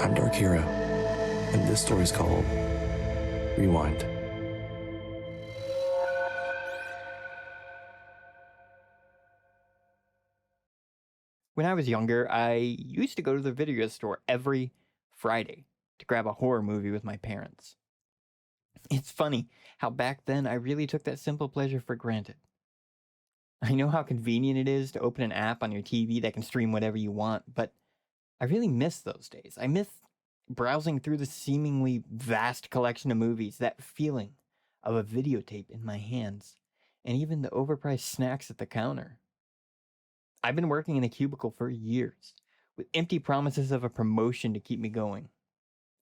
I'm DarkHero, and this story is called Rewind. When I was younger, I used to go to the video store every Friday to grab a horror movie with my parents. It's funny how back then I really took that simple pleasure for granted. I know how convenient it is to open an app on your TV that can stream whatever you want, but I really miss those days. I miss browsing through the seemingly vast collection of movies, that feeling of a videotape in my hands, and even the overpriced snacks at the counter. I've been working in a cubicle for years, with empty promises of a promotion to keep me going.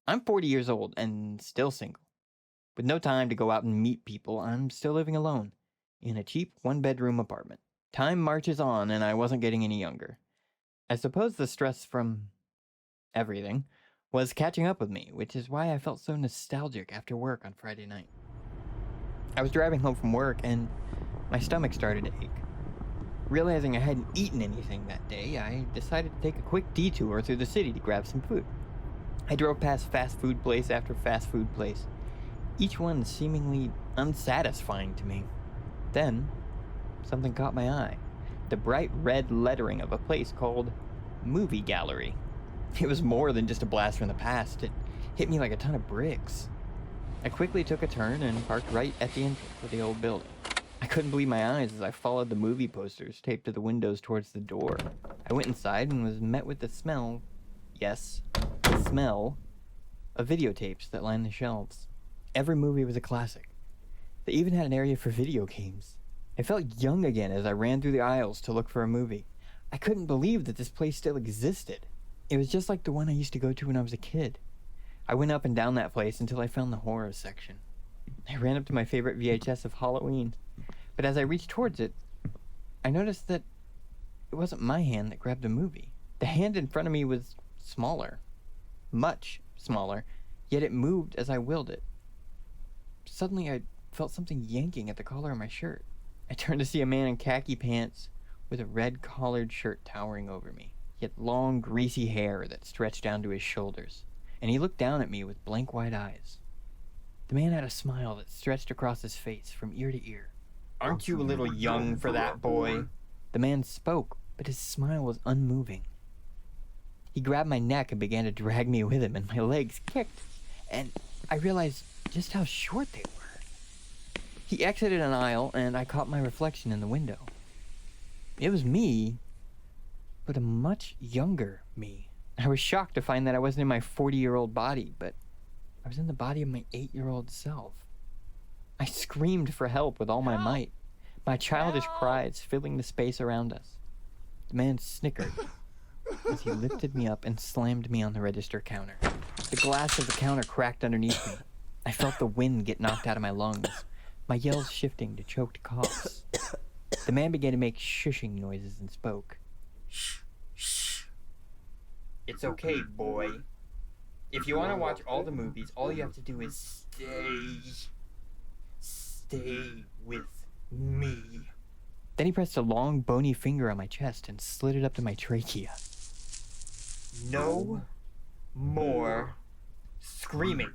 I'm 40 years old and still single. With no time to go out and meet people, I'm still living alone, in a cheap one-bedroom apartment. Time marches on and I wasn't getting any younger. I suppose the stress from everything was catching up with me, which is why I felt so nostalgic after work on Friday night. I was driving home from work and my stomach started to ache. Realizing I hadn't eaten anything that day, I decided to take a quick detour through the city to grab some food. I drove past fast food place after fast food place, each one seemingly unsatisfying to me. Then, something caught my eye. The bright red lettering of a place called Movie Gallery. It was more than just a blast from the past. It hit me like a ton of bricks. I quickly took a turn and parked right at the entrance of the old building. I couldn't believe my eyes as I followed the movie posters taped to the windows towards the door. I went inside and was met with the smell, yes, the smell, of videotapes that lined the shelves. Every movie was a classic. They even had an area for video games. I felt young again as I ran through the aisles to look for a movie. I couldn't believe that this place still existed. It was just like the one I used to go to when I was a kid. I went up and down that place until I found the horror section. I ran up to my favorite VHS of Halloween. But as I reached towards it, I noticed that it wasn't my hand that grabbed the movie. The hand in front of me was smaller. Much smaller, yet it moved as I willed it. Suddenly I felt something yanking at the collar of my shirt. I turned to see a man in khaki pants with a red collared shirt towering over me. He had long, greasy hair that stretched down to his shoulders, and he looked down at me with blank white eyes. The man had a smile that stretched across his face from ear to ear. "Aren't you a little young for that, boy?" The man spoke, but his smile was unmoving. He grabbed my neck and began to drag me with him, and my legs kicked, and I realized just how short they were. He exited an aisle, and I caught my reflection in the window. It was me, but a much younger me. I was shocked to find that I wasn't in my 40-year-old body, but I was in the body of my 8-year-old self. I screamed for help with all my might, my childish cries filling the space around us. The man snickered as he lifted me up and slammed me on the register counter. The glass of the counter cracked underneath me. I felt the wind get knocked out of my lungs, my yells shifting to choked coughs. The man began to make shushing noises and spoke. "Shh, shh. It's okay, boy. If you want to watch all the movies, all you have to do is stay with me." Then he pressed a long, bony finger on my chest and slid it up to my trachea. "No more screaming."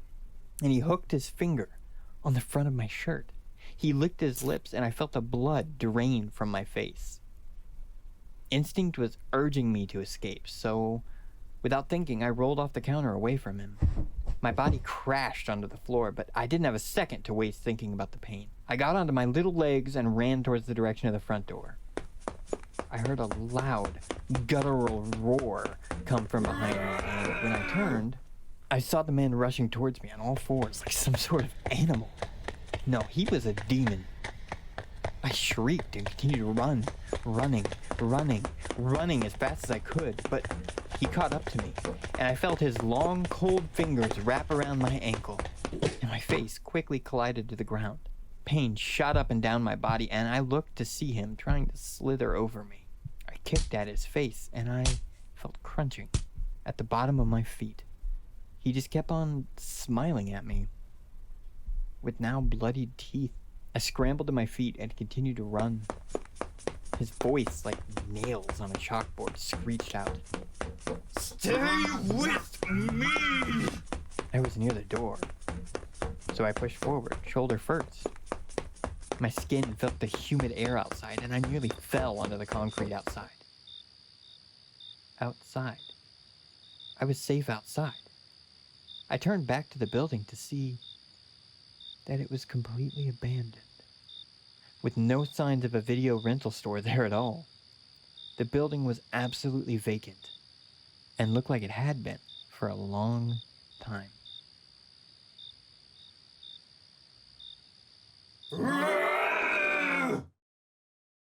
And he hooked his finger on the front of my shirt. He licked his lips, and I felt the blood drain from my face. Instinct was urging me to escape, so without thinking, I rolled off the counter away from him. My body crashed onto the floor, but I didn't have a second to waste thinking about the pain. I got onto my little legs and ran towards the direction of the front door. I heard a loud, guttural roar come from behind me, and when I turned, I saw the man rushing towards me on all fours like some sort of animal. No, he was a demon. I shrieked and continued to run, running as fast as I could, but he caught up to me, and I felt his long, cold fingers wrap around my ankle, and my face quickly collided to the ground. Pain shot up and down my body, and I looked to see him trying to slither over me. I kicked at his face, and I felt crunching at the bottom of my feet. He just kept on smiling at me, with now bloodied teeth. I scrambled to my feet and continued to run. His voice, like nails on a chalkboard, screeched out, Stay with me! I was near the door, so I pushed forward, shoulder first. My skin felt the humid air outside, and I nearly fell onto the concrete outside. Outside. I was safe outside. I turned back to the building to see that it was completely abandoned, with no signs of a video rental store there at all. The building was absolutely vacant, and looked like it had been for a long time.